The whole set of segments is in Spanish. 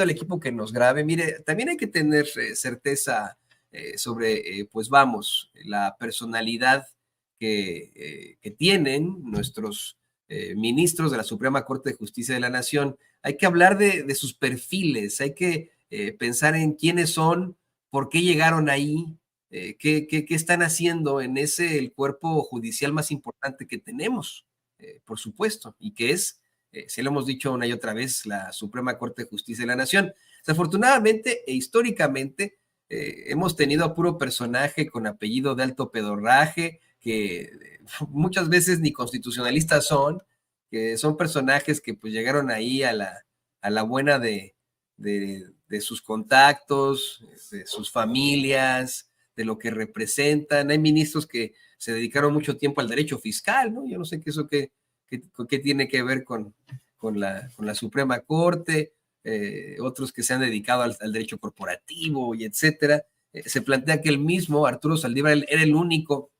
al equipo que nos grabe. Mire, también hay que tener certeza sobre, pues vamos, la personalidad que tienen nuestros ministros de la Suprema Corte de Justicia de la Nación. Hay que hablar de sus perfiles, hay que pensar en quiénes son, por qué llegaron ahí, qué están haciendo en el cuerpo judicial más importante que tenemos, por supuesto, y que es, se lo hemos dicho una y otra vez, la Suprema Corte de Justicia de la Nación. Desafortunadamente e históricamente hemos tenido a puro personaje con apellido de alto pedorraje, que muchas veces ni constitucionalistas son, que son personajes que pues llegaron ahí a la buena de sus contactos, de sus familias, de lo que representan. Hay ministros que se dedicaron mucho tiempo al derecho fiscal, ¿no? Yo no sé qué tiene que ver con la Suprema Corte, otros que se han dedicado al derecho corporativo y etcétera. Se plantea que el mismo Arturo Saldívar era el único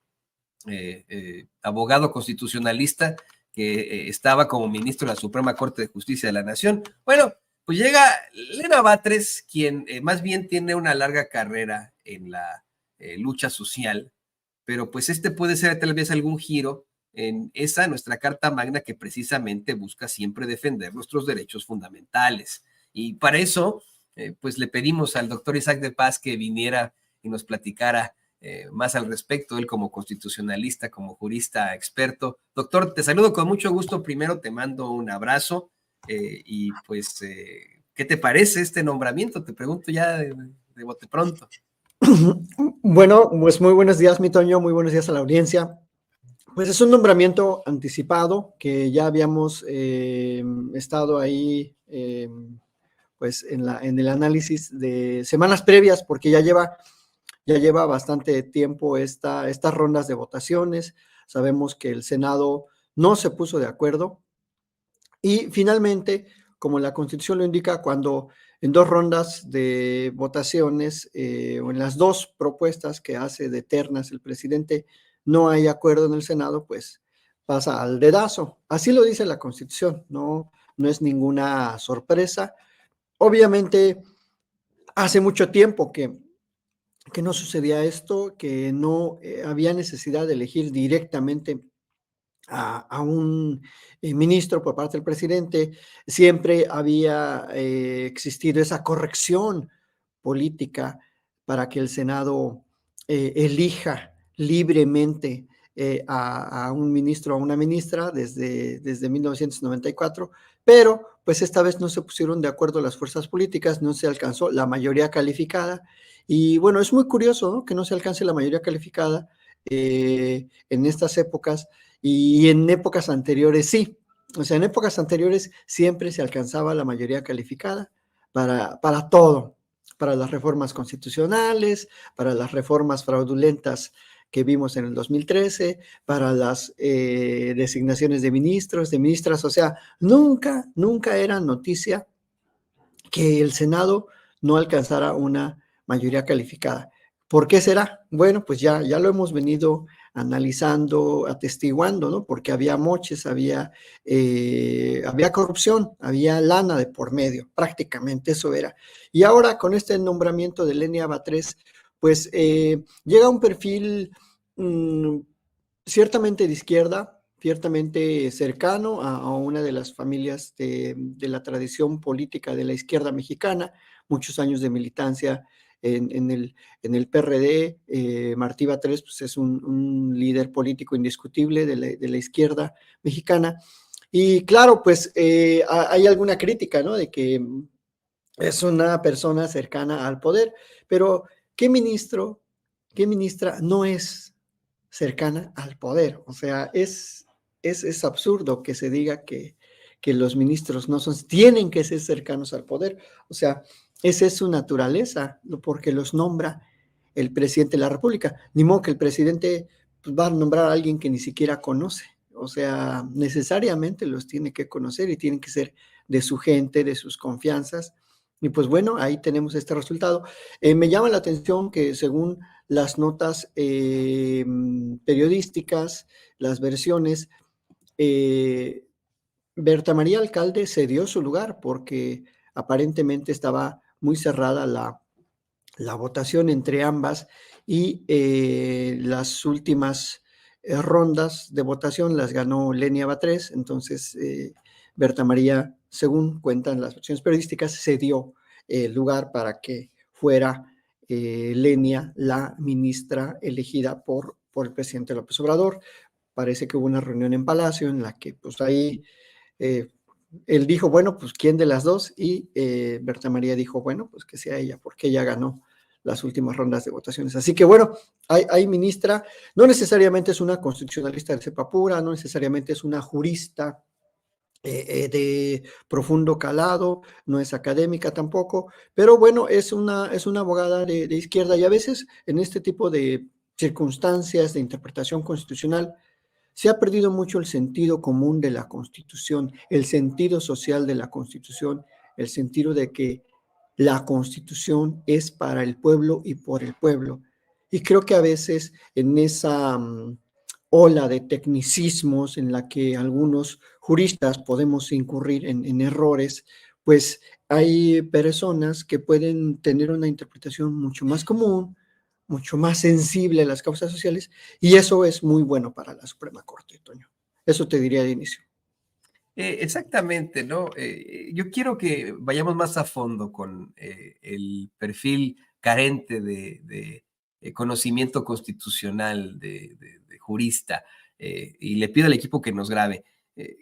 abogado constitucionalista que estaba como ministro de la Suprema Corte de Justicia de la Nación. Bueno, pues llega Lena Batres, quien más bien tiene una larga carrera en la lucha social, pero pues puede ser tal vez algún giro en nuestra Carta Magna, que precisamente busca siempre defender nuestros derechos fundamentales. Y para eso, pues le pedimos al doctor Isaac de Paz que viniera y nos platicara más al respecto, él como constitucionalista, como jurista experto. Doctor, te saludo con mucho gusto. Primero te mando un abrazo y pues, ¿qué te parece este nombramiento? Te pregunto ya de bote pronto. Bueno, pues muy buenos días, mi Toño, muy buenos días a la audiencia. Pues es un nombramiento anticipado que ya habíamos estado ahí pues en el análisis de semanas previas, porque ya lleva bastante tiempo estas rondas de votaciones. Sabemos que el Senado no se puso de acuerdo y finalmente, como la Constitución lo indica, cuando en 2 rondas de votaciones o en las 2 propuestas que hace de ternas el presidente no hay acuerdo en el Senado, pues pasa al dedazo. Así lo dice la Constitución, no es ninguna sorpresa. Obviamente, hace mucho tiempo que no sucedía esto, que no había necesidad de elegir directamente a un ministro por parte del presidente. Siempre había existido esa corrección política para que el Senado elija libremente a un ministro o a una ministra desde 1994, pero pues esta vez no se pusieron de acuerdo las fuerzas políticas, no se alcanzó la mayoría calificada. Y bueno, es muy curioso, ¿no?, que no se alcance la mayoría calificada en estas épocas, y en épocas anteriores sí. O sea, en épocas anteriores siempre se alcanzaba la mayoría calificada para todo, para las reformas constitucionales, para las reformas fraudulentas que vimos en el 2013, para las designaciones de ministros, de ministras. O sea, nunca era noticia que el Senado no alcanzara una mayoría calificada. ¿Por qué será? Bueno, pues ya lo hemos venido analizando, atestiguando, ¿no? Porque había moches, había corrupción, había lana de por medio, prácticamente eso era. Y ahora con este nombramiento de Lenia Batres, pues llega un perfil ciertamente de izquierda, ciertamente cercano a una de las familias de la tradición política de la izquierda mexicana, muchos años de militancia en el PRD. Martí Batres pues, es un líder político indiscutible de la izquierda mexicana. Y claro, pues hay alguna crítica, ¿no?, de que es una persona cercana al poder, pero ¿qué ministro, qué ministra no es cercana al poder? O sea, es absurdo que se diga que los ministros no son, tienen que ser cercanos al poder. O sea, esa es su naturaleza, porque los nombra el presidente de la República. Ni modo que el presidente pues, va a nombrar a alguien que ni siquiera conoce. O sea, necesariamente los tiene que conocer y tienen que ser de su gente, de sus confianzas. Y pues bueno, ahí tenemos este resultado. Me llama la atención que según las notas periodísticas, las versiones, Berta María Alcalde cedió su lugar porque aparentemente estaba muy cerrada la votación entre ambas y las últimas rondas de votación las ganó Lenia Batres. Entonces Berta María, según cuentan las versiones periodísticas, se dio lugar para que fuera Lenia la ministra elegida por el presidente López Obrador. Parece que hubo una reunión en Palacio en la que pues ahí él dijo, bueno, pues ¿quién de las dos? Y Berta María dijo, bueno, pues que sea ella, porque ella ganó las últimas rondas de votaciones. Así que bueno, hay ministra, no necesariamente es una constitucionalista de cepa pura, no necesariamente es una jurista de profundo calado, no es académica tampoco, pero bueno, es una abogada de izquierda y a veces en este tipo de circunstancias de interpretación constitucional se ha perdido mucho el sentido común de la Constitución, el sentido social de la Constitución, el sentido de que la Constitución es para el pueblo y por el pueblo. Y creo que a veces en esa ola de tecnicismos en la que algunos juristas podemos incurrir en errores, pues hay personas que pueden tener una interpretación mucho más común, mucho más sensible a las causas sociales, y eso es muy bueno para la Suprema Corte, Toño. Eso te diría de inicio. Exactamente, ¿no? Yo quiero que vayamos más a fondo con el perfil carente de conocimiento constitucional de jurista, y le pido al equipo que nos grabe.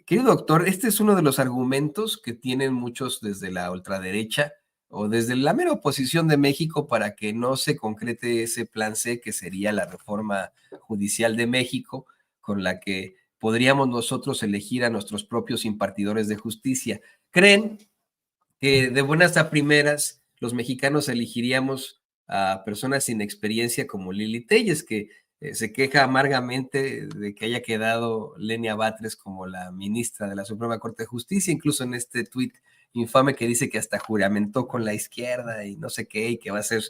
Querido doctor, este es uno de los argumentos que tienen muchos desde la ultraderecha o desde la mera oposición de México para que no se concrete ese plan C, que sería la reforma judicial de México, con la que podríamos nosotros elegir a nuestros propios impartidores de justicia. ¿Creen que de buenas a primeras los mexicanos elegiríamos a personas sin experiencia como Lili Telles, que se queja amargamente de que haya quedado Lenia Batres como la ministra de la Suprema Corte de Justicia, incluso en este tuit infame que dice que hasta juramentó con la izquierda y no sé qué, y que va a ser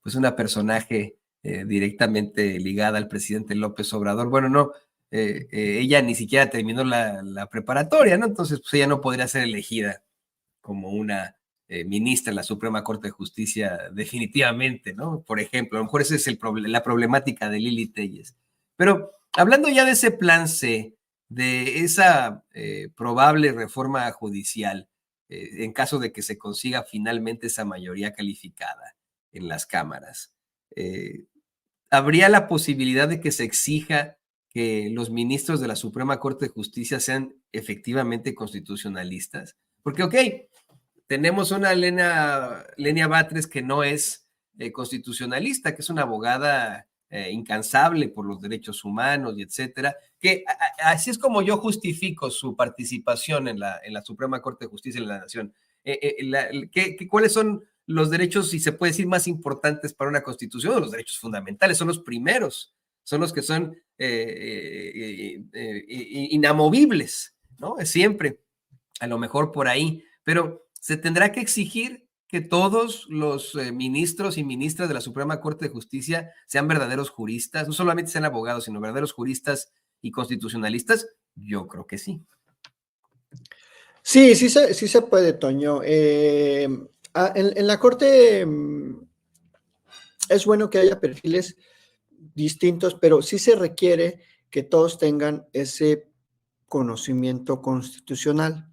pues una personaje directamente ligada al presidente López Obrador? Bueno, no, ella ni siquiera terminó la preparatoria, ¿no? Entonces, pues ella no podría ser elegida como una ministra en la Suprema Corte de Justicia definitivamente, ¿no? Por ejemplo, a lo mejor esa es la problemática de Lili Telles. Pero hablando ya de ese plan C, de esa probable reforma judicial, en caso de que se consiga finalmente esa mayoría calificada en las cámaras, ¿habría la posibilidad de que se exija que los ministros de la Suprema Corte de Justicia sean efectivamente constitucionalistas? Porque, ok, tenemos una Lenia Batres que no es constitucionalista, que es una abogada incansable por los derechos humanos y etcétera, que así es como yo justifico su participación en la Suprema Corte de Justicia de la Nación. ¿Cuáles son los derechos, si se puede decir, más importantes para una constitución? Los derechos fundamentales son los primeros, son los que son inamovibles, ¿no? Siempre, a lo mejor por ahí, pero se tendrá que exigir que todos los ministros y ministras de la Suprema Corte de Justicia sean verdaderos juristas, no solamente sean abogados, sino verdaderos juristas y constitucionalistas. Yo creo que sí. Sí, sí se puede, Toño. En la Corte es bueno que haya perfiles distintos, pero sí se requiere que todos tengan ese conocimiento constitucional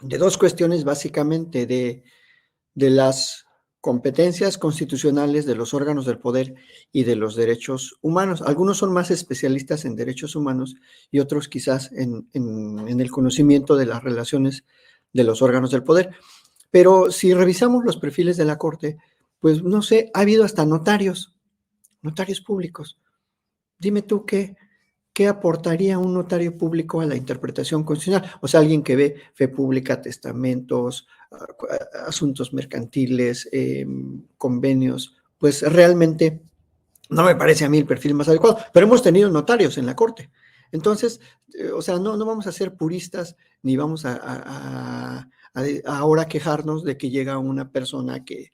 de dos cuestiones básicamente, de las competencias constitucionales de los órganos del poder y de los derechos humanos. Algunos son más especialistas en derechos humanos y otros quizás en el conocimiento de las relaciones de los órganos del poder. Pero si revisamos los perfiles de la Corte, pues no sé, ha habido hasta notarios públicos. Dime tú qué aportaría un notario público a la interpretación constitucional. O sea, alguien que ve fe pública, testamentos, asuntos mercantiles, convenios, pues realmente no me parece a mí el perfil más adecuado, pero hemos tenido notarios en la Corte. Entonces, o sea, no vamos a ser puristas ni vamos a ahora quejarnos de que llega una persona que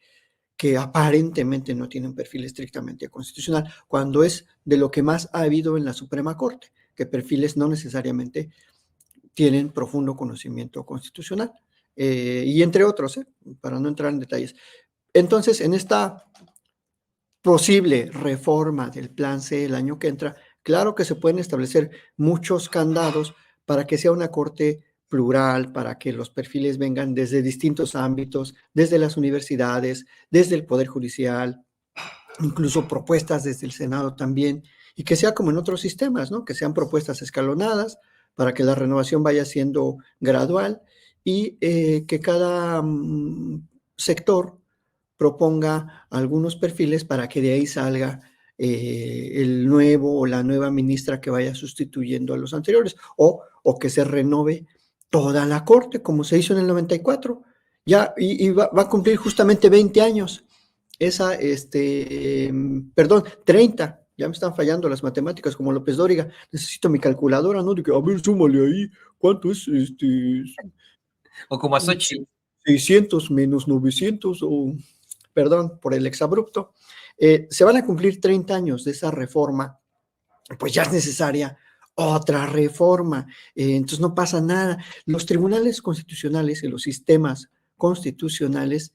aparentemente no tiene un perfil estrictamente constitucional, cuando es de lo que más ha habido en la Suprema Corte, que perfiles no necesariamente tienen profundo conocimiento constitucional. y entre otros, para no entrar en detalles. Entonces, en esta posible reforma del Plan C el año que entra, claro que se pueden establecer muchos candados para que sea una corte plural, para que los perfiles vengan desde distintos ámbitos, desde las universidades, desde el Poder Judicial, incluso propuestas desde el Senado también, y que sea como en otros sistemas, ¿no? Que sean propuestas escalonadas para que la renovación vaya siendo gradual y que cada sector proponga algunos perfiles para que de ahí salga el nuevo o la nueva ministra que vaya sustituyendo a los anteriores, o que se renove toda la corte, como se hizo en el 94, ya, y va a cumplir justamente 20 años. Esa, perdón, 30, ya me están fallando las matemáticas, como López Dóriga, necesito mi calculadora, ¿no? De que, a ver, súmale ahí, ¿cuánto es? O como a Xochitl. 600 menos 900, o perdón por el exabrupto. Se van a cumplir 30 años de esa reforma, pues ya es necesaria otra reforma. Entonces no pasa nada. Los tribunales constitucionales y los sistemas constitucionales,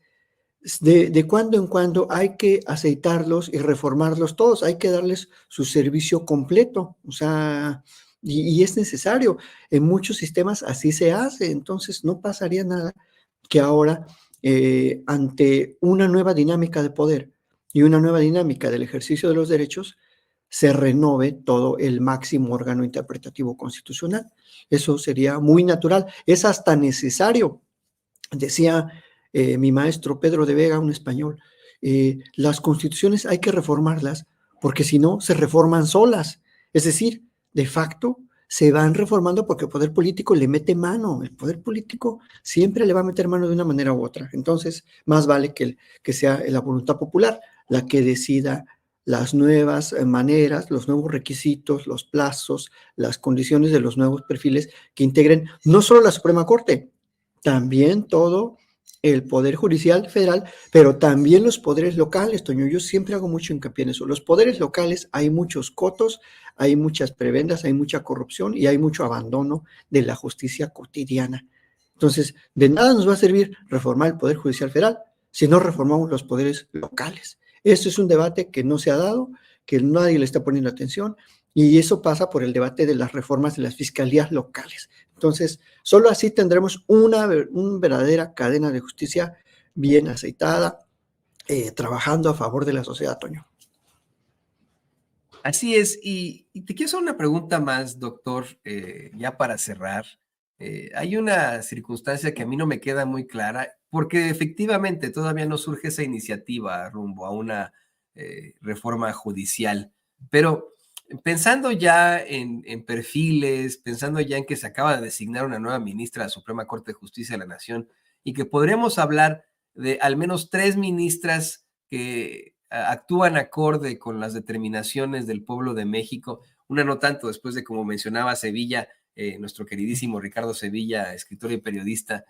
de cuando en cuando hay que aceitarlos y reformarlos todos, hay que darles su servicio completo, o sea, y es necesario. En muchos sistemas así se hace, entonces no pasaría nada que ahora, ante una nueva dinámica de poder y una nueva dinámica del ejercicio de los derechos, se renove todo el máximo órgano interpretativo constitucional. Eso sería muy natural, es hasta necesario. Decía mi maestro Pedro de Vega, un español, las constituciones hay que reformarlas porque si no se reforman solas. Es decir, de facto se van reformando porque el poder político le mete mano. El poder político siempre le va a meter mano de una manera u otra. Entonces, más vale que sea la voluntad popular la que decida las nuevas maneras, los nuevos requisitos, los plazos, las condiciones de los nuevos perfiles que integren no solo la Suprema Corte, también todo el Poder Judicial Federal, pero también los poderes locales, Toño. Yo siempre hago mucho hincapié en eso. Los poderes locales, hay muchos cotos, hay muchas prebendas, hay mucha corrupción y hay mucho abandono de la justicia cotidiana. Entonces, de nada nos va a servir reformar el Poder Judicial Federal si no reformamos los poderes locales. Esto es un debate que no se ha dado, que nadie le está poniendo atención, y eso pasa por el debate de las reformas de las fiscalías locales. Entonces, solo así tendremos una verdadera cadena de justicia bien aceitada, trabajando a favor de la sociedad, Toño. Así es, y te quiero hacer una pregunta más, doctor, ya para cerrar. Hay una circunstancia que a mí no me queda muy clara, porque efectivamente todavía no surge esa iniciativa rumbo a una reforma judicial, pero pensando ya en perfiles, pensando ya en que se acaba de designar una nueva ministra de la Suprema Corte de Justicia de la Nación y que podremos hablar de al menos 3 ministras que actúan acorde con las determinaciones del pueblo de México, una no tanto después de, como mencionaba Sevilla, nuestro queridísimo Ricardo Sevilla, escritor y periodista,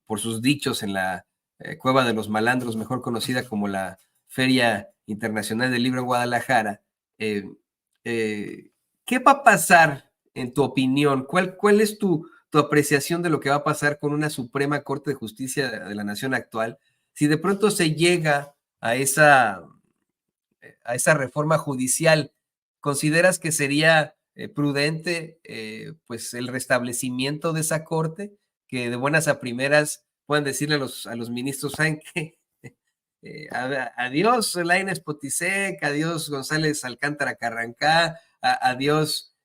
por sus dichos en la Cueva de los Malandros, mejor conocida como la Feria Internacional del Libro en Guadalajara. ¿Qué va a pasar, en tu opinión? ¿Cuál es tu apreciación de lo que va a pasar con una Suprema Corte de Justicia de la Nación actual? Si de pronto se llega a esa reforma judicial, ¿consideras que sería prudente pues el restablecimiento de esa corte? Que de buenas a primeras puedan decirle a los ministros, ¿saben qué? Adiós Lainez Potisek, adiós González Alcántara Carrancá, adiós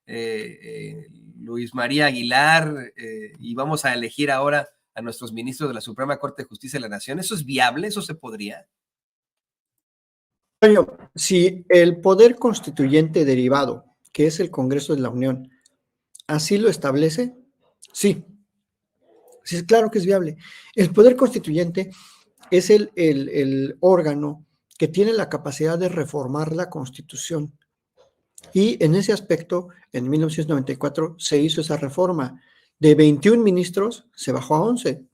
Luis María Aguilar, y vamos a elegir ahora a nuestros ministros de la Suprema Corte de Justicia de la Nación. ¿Eso es viable? ¿Eso se podría? Si el poder constituyente derivado, que es el Congreso de la Unión, así lo establece, sí, sí, claro que es viable. El poder constituyente es el órgano que tiene la capacidad de reformar la Constitución. Y en ese aspecto, en 1994 se hizo esa reforma. De 21 ministros se bajó a 11.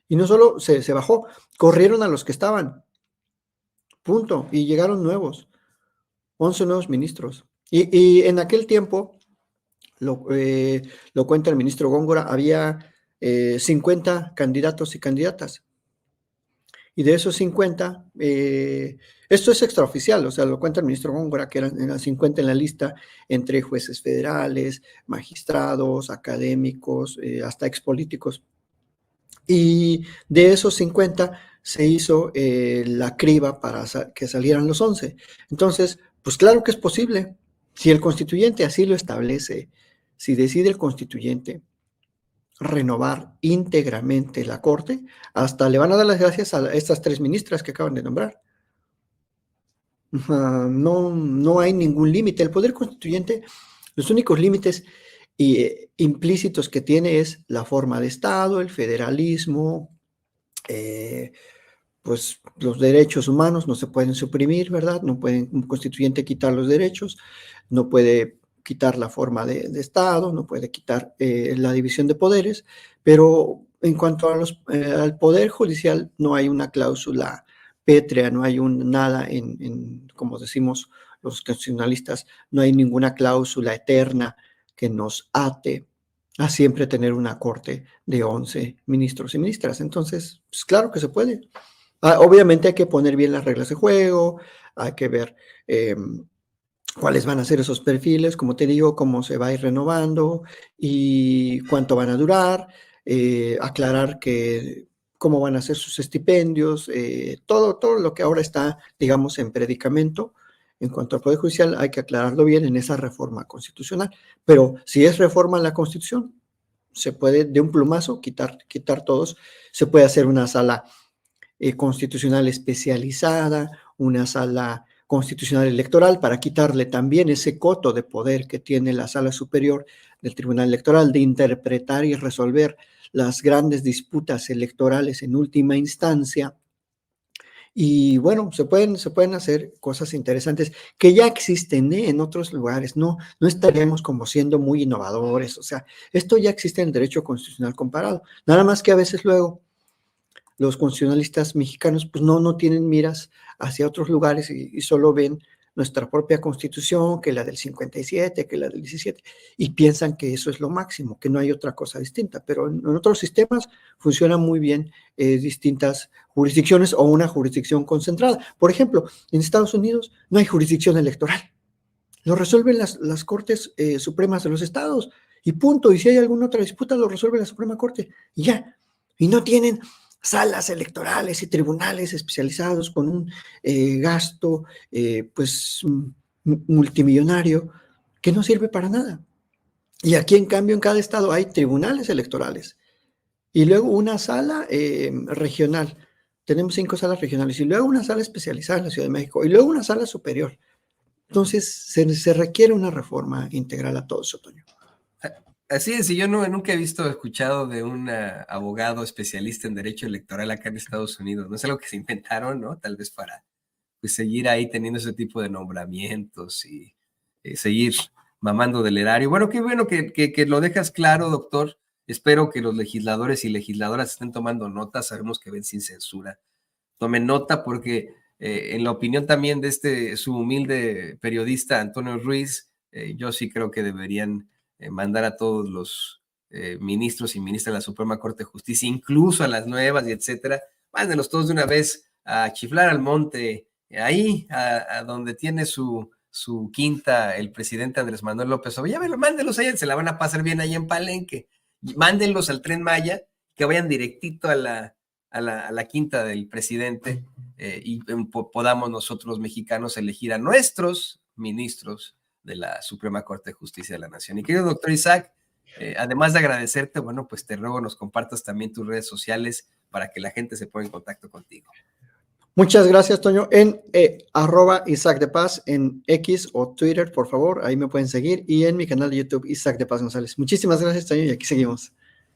Y no solo se bajó, corrieron a los que estaban. Punto. Y llegaron nuevos. 11 nuevos ministros. Y en aquel tiempo, lo cuenta el ministro Góngora, había 50 candidatos y candidatas. Y de esos 50, esto es extraoficial, o sea, lo cuenta el ministro Góngora, que eran 50 en la lista, entre jueces federales, magistrados, académicos, hasta expolíticos. Y de esos 50 se hizo la criba para que salieran los 11. Entonces, pues claro que es posible. Si el constituyente así lo establece, si decide el constituyente renovar íntegramente la Corte, hasta le van a dar las gracias a estas 3 ministras que acaban de nombrar. No hay ningún límite. El poder constituyente, los únicos límites implícitos que tiene es la forma de Estado, el federalismo, pues los derechos humanos no se pueden suprimir, ¿verdad? No puede un constituyente quitar los derechos, no puede quitar la forma de Estado, no puede quitar la división de poderes, pero en cuanto a al poder judicial no hay una cláusula pétrea, no hay nada como decimos los constitucionalistas, no hay ninguna cláusula eterna que nos ate a siempre tener una corte de 11 ministros y ministras. Entonces, pues claro que se puede. Obviamente hay que poner bien las reglas de juego, hay que ver cuáles van a ser esos perfiles, como te digo, cómo se va a ir renovando y cuánto van a durar, aclarar cómo van a ser sus estipendios, todo lo que ahora está, digamos, en predicamento. En cuanto al Poder Judicial, hay que aclararlo bien en esa reforma constitucional. Pero si es reforma a la Constitución, se puede de un plumazo quitar todos. Se puede hacer una sala constitucional especializada, una sala constitucional electoral para quitarle también ese coto de poder que tiene la sala superior del Tribunal Electoral de interpretar y resolver las grandes disputas electorales en última instancia. Y bueno, se pueden hacer cosas interesantes que ya existen en otros lugares. No estaríamos como siendo muy innovadores. O sea, esto ya existe en el derecho constitucional comparado. Nada más que a veces luego los constitucionalistas mexicanos pues no tienen miras hacia otros lugares y solo ven nuestra propia constitución, que la del 57, que la del 17, y piensan que eso es lo máximo, que no hay otra cosa distinta. Pero en otros sistemas funcionan muy bien distintas jurisdicciones o una jurisdicción concentrada. Por ejemplo, en Estados Unidos no hay jurisdicción electoral. Lo resuelven las Cortes Supremas de los estados y punto. Y si hay alguna otra disputa, lo resuelve la Suprema Corte y ya. Y no tienen salas electorales y tribunales especializados con un gasto pues multimillonario que no sirve para nada. Y aquí, en cambio, en cada estado hay tribunales electorales y luego una sala regional. Tenemos 5 salas regionales y luego una sala especializada en la Ciudad de México y luego una sala superior. Entonces, se requiere una reforma integral a todo eso, Toño. Así es, y yo nunca he escuchado de un abogado especialista en derecho electoral acá en Estados Unidos. No es algo que se inventaron, ¿no? Tal vez para pues, seguir ahí teniendo ese tipo de nombramientos y seguir mamando del erario. Bueno, qué bueno que lo dejas claro, doctor. Espero que los legisladores y legisladoras estén tomando nota. Sabemos que ven sin censura. Tomen nota porque en la opinión también de su humilde periodista Antonio Ruiz, yo sí creo que deberían mandar a todos los ministros y ministras de la Suprema Corte de Justicia, incluso a las nuevas y etcétera, mándenlos todos de una vez a chiflar al monte, ahí a donde tiene su quinta el presidente Andrés Manuel López Obrador. Mándenlos allá, se la van a pasar bien ahí en Palenque. Mándenlos al Tren Maya, que vayan directito a la quinta del presidente y podamos nosotros mexicanos elegir a nuestros ministros de la Suprema Corte de Justicia de la Nación. Y querido doctor Isaac, además de agradecerte, bueno, pues te ruego nos compartas también tus redes sociales para que la gente se ponga en contacto contigo. Muchas gracias, Toño. En @Isaac de Paz, en X o Twitter, por favor, ahí me pueden seguir. Y en mi canal de YouTube, Isaac de Paz González. Muchísimas gracias, Toño, y aquí seguimos.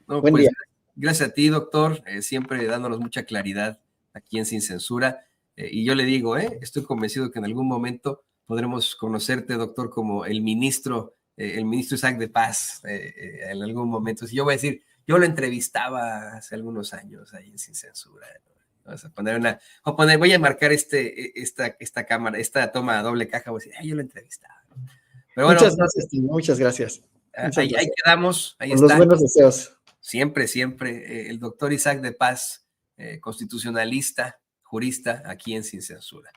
No, Buen pues, día. Gracias a ti, doctor, siempre dándonos mucha claridad aquí en Sin Censura. Y yo le digo, estoy convencido que en algún momento podremos conocerte, doctor, como el ministro Isaac de Paz, en algún momento. Si yo voy a decir, yo lo entrevistaba hace algunos años ahí en Sin Censura. Voy a marcar esta cámara, esta toma a doble caja, voy a decir, yo lo entrevistaba. Pero bueno, muchas gracias, Tino, muchas gracias. Ahí quedamos, ahí con los buenos deseos. Siempre, el doctor Isaac de Paz, constitucionalista, jurista, aquí en Sin Censura.